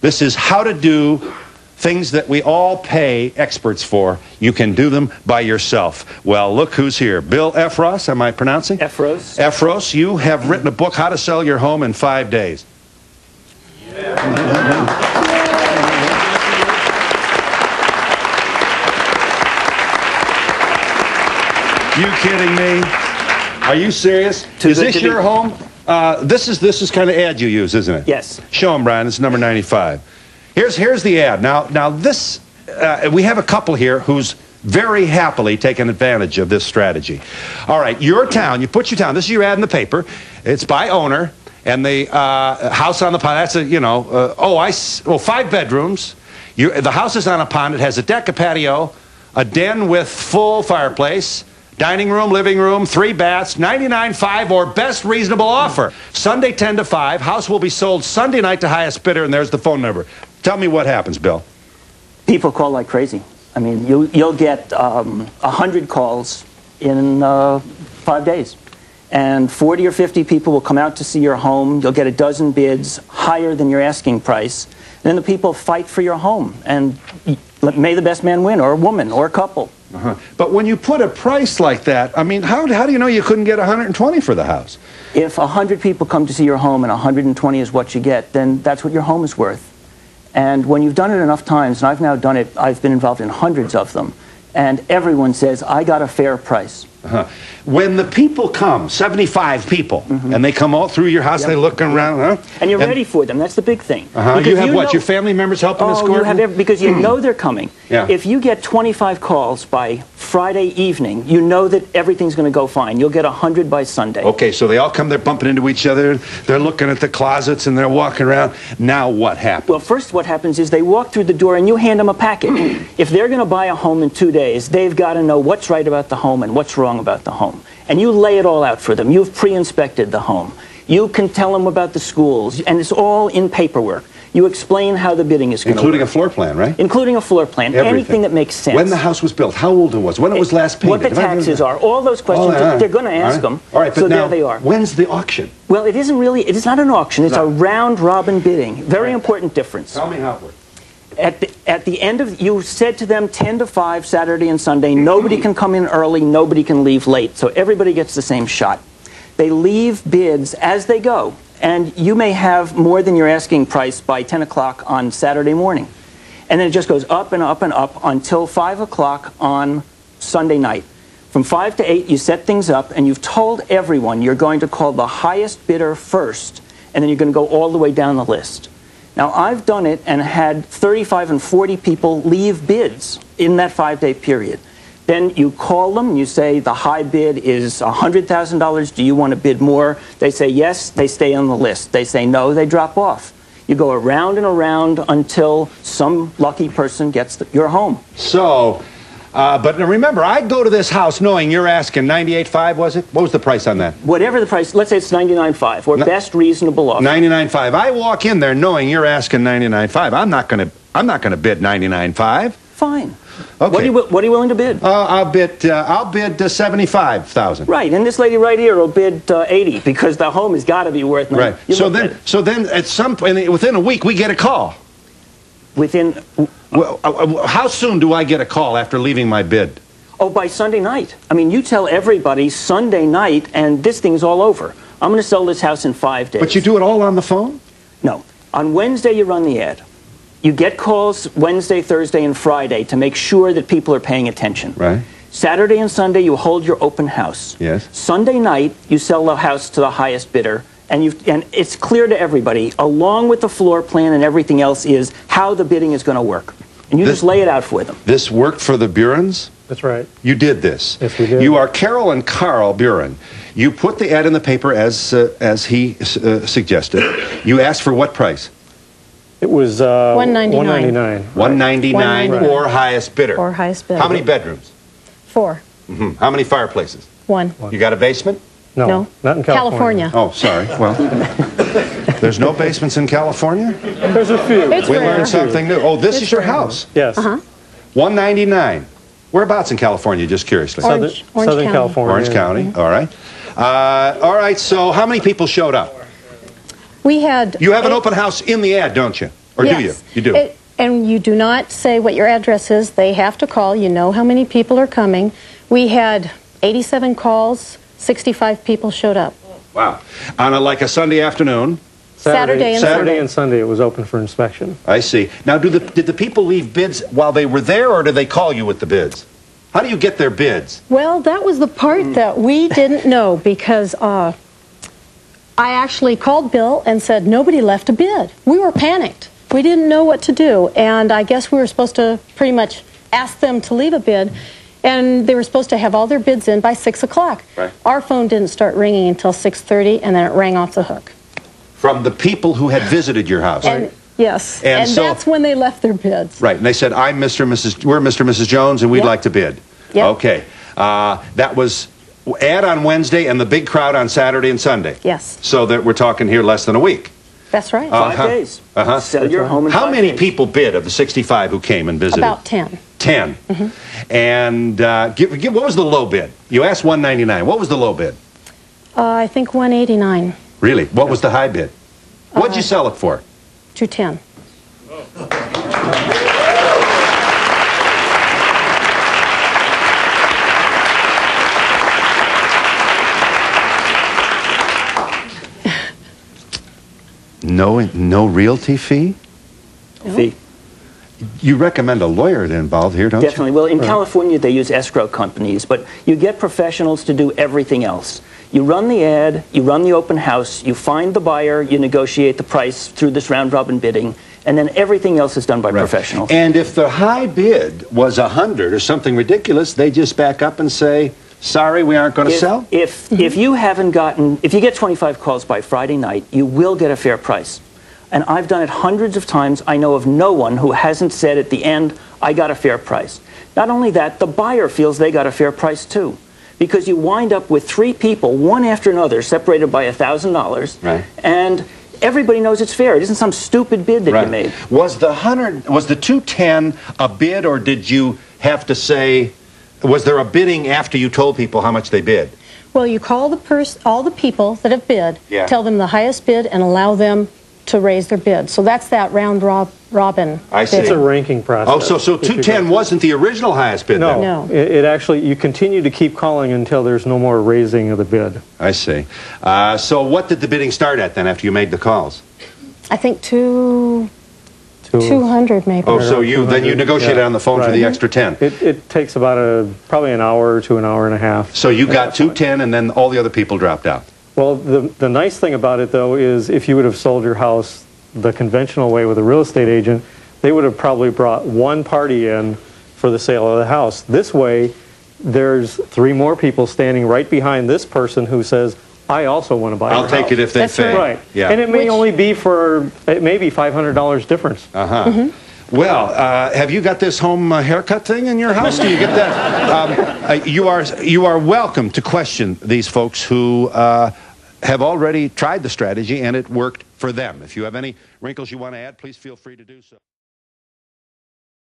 This is how to do things that we all pay experts for. You can do them by yourself. Well, look who's here. Bill Effros, am I pronouncing? Effros. Effros, you have written a book, How to Sell Your Home in 5 Days. Yeah. You kidding me? Are you serious? Is this your home? This is kind of ad you use, isn't it? Yes. Show them, Brian. This is number 95. Here's the ad. Now this we have a couple here who's very happily taken advantage of this strategy. All right, your town. You put your town. This is your ad in the paper. It's by owner, and the house on the pond. That's a 5 bedrooms. The house is on a pond. It has a deck, a patio, a den with full fireplace. Dining room, living room, 3 baths, $99.5 or best reasonable offer. Sunday 10 to 5. House will be sold Sunday night to highest bidder, and there's the phone number. Tell me what happens, Bill. People call like crazy. I mean, you'll get 100 calls in 5 days. And 40 or 50 people will come out to see your home. You'll get a dozen bids higher than your asking price. Then the people fight for your home. And may the best man win, or a woman, or a couple. But when you put a price like that, I mean, how do you know you couldn't get 120 for the house? If 100 people come to see your home and 120 is what you get, then that's what your home is worth. And when you've done it enough times, and I've now done it, I've been involved in hundreds of them, and everyone says, I got a fair price. When the people come, 75 people, and they come all through your house, they look around, and you're ready for them. That's the big thing. You have what? Your family members helping escort? Because you know they're coming. Yeah. If you get 25 calls by Friday evening, you know that everything's going to go fine. You'll get 100 by Sunday. Okay, so they all come, they're bumping into each other, they're looking at the closets, and they're walking around. Now what happens? Well, first what happens is they walk through the door and you hand them a packet. If they're going to buy a home in 2 days, they've got to know what's right about the home and what's wrong about the home. And you lay it all out for them. You've pre-inspected the home. You can tell them about the schools, and it's all in paperwork. You explain how the bidding is going to work. Including a floor plan, right? Including a floor plan. Everything. Anything that makes sense. When the house was built, how old it was, when it was last painted. What the taxes are, all those questions, they're going to ask them. All right, but so now, there they are. When's the auction? Well, it isn't really, it is not an auction. It's a round-robin bidding. Very important difference. Tell me how it works. At the end of, you said to them 10 to 5 Saturday and Sunday, nobody can come in early, nobody can leave late, so everybody gets the same shot. They leave bids as they go, and you may have more than your asking price by 10 o'clock on Saturday morning. And then it just goes up and up and up until 5 o'clock on Sunday night. From 5 to 8, you set things up, and you've told everyone you're going to call the highest bidder first, and then you're going to go all the way down the list. Now, I've done it and had 35 and 40 people leave bids in that 5-day period. Then you call them, you say the high bid is $100,000, do you want to bid more? They say yes, they stay on the list. They say no, they drop off. You go around and around until some lucky person gets your home. So, but remember, I go to this house knowing you're asking $98.5, was it? What was the price on that? Whatever the price, let's say it's $99.5 or best reasonable offer. $99.5. I walk in there knowing you're asking $99.5. I'm not going to bid $99.5. Fine. Okay. What are you willing to bid? I'll bid $75,000. Right, and this lady right here will bid 80 because the home has got to be worth money. Right. So then at some point within a week we get a call. Within. How soon do I get a call after leaving my bid? Oh, by Sunday night. I mean, you tell everybody Sunday night, and this thing's all over. I'm going to sell this house in 5 days. But you do it all on the phone? No. On Wednesday, you run the ad. You get calls Wednesday, Thursday, and Friday to make sure that people are paying attention. Right. Saturday and Sunday, you hold your open house. Yes. Sunday night, you sell the house to the highest bidder, and it's clear to everybody, along with the floor plan and everything else, is how the bidding is going to work. And you just lay it out for them. This worked for the Burens? That's right. You did this. Yes, we did. You are Carol and Carl Buren. You put the ad in the paper as he suggested. You asked for what price? It was $199. $199 or highest bidder. Or highest bidder. How many bedrooms? 4. How many fireplaces? 1. You got a basement? No, not in California. Oh, sorry. Well, there's no basements in California? There's a few. We learned something new. Oh, this is your house? Yes. 199. Whereabouts in California, just curiously? Southern California. Orange County, all right. All right, so how many people showed up? We had... You have an open house in the ad, don't you? Or do you? You do. And you do not say what your address is. They have to call. You know how many people are coming. We had 87 calls. 65 people showed up. Wow. On like a Sunday afternoon? Saturday and Sunday it was open for inspection. I see. Now, did the people leave bids while they were there, or did they call you with the bids? How do you get their bids? Well, that was the part that we didn't know, because I actually called Bill and said nobody left a bid. We were panicked. We didn't know what to do, and I guess we were supposed to pretty much ask them to leave a bid, and they were supposed to have all their bids in by 6 o'clock. Right. Our phone didn't start ringing until 6:30, and then it rang off the hook. From the people who had visited your house? And, yes, and so, that's when they left their bids. Right, and they said, we're Mr. and Mrs. Jones, and we'd like to bid. Yep. Okay. That was ad on Wednesday and the big crowd on Saturday and Sunday. Yes. So that we're talking here less than a week. That's right. 5 days. Sell your home in 5 days. How many people bid of the 65 who came and visited? About 10. 10. And what was the low bid? You asked 199. What was the low bid? I think 189. Really? What was the high bid? What'd you sell it for? 210. No realty fee? Fee. You recommend a lawyer involved here, don't Definitely. Well, in California, they use escrow companies, but you get professionals to do everything else. You run the ad, you run the open house, you find the buyer, you negotiate the price through this round-robin bidding, and then everything else is done by professionals. And if the high bid was 100 or something ridiculous, they just back up and say, sorry, we aren't going to sell? If you haven't gotten, if you get 25 calls by Friday night, you will get a fair price. And I've done it hundreds of times. I know of no one who hasn't said at the end, I got a fair price. Not only that, the buyer feels they got a fair price too. Because you wind up with 3 people, one after another, separated by $1,000. Right. And everybody knows it's fair. It isn't some stupid bid that you made. Was the 210 a bid, or did you have to say, was there a bidding after you told people how much they bid? Well, you call all the people that have bid, tell them the highest bid, and allow them to raise their bid. So that's that round robin. I see. It's a ranking process. Oh, so 210 wasn't the original highest bid? No, no. It actually, you continue to keep calling until there's no more raising of the bid. I see. So what did the bidding start at then after you made the calls? I think 200 maybe. Oh, so you negotiated on the phone for the extra 10. It takes about probably an hour to an hour and a half. So you got 210 and then all the other people dropped out. Well, the nice thing about it, though, is if you would have sold your house the conventional way with a real estate agent, they would have probably brought one party in for the sale of the house. This way, there's 3 more people standing right behind this person who says, I also want to buy your house. I'll take it if they pay. Right. Yeah. And it may only be for, it may be $500 difference. Well, have you got this home haircut thing in your house? Do you get that? You are welcome to question these folks who have already tried the strategy and it worked for them. If you have any wrinkles you want to add, please feel free to do so.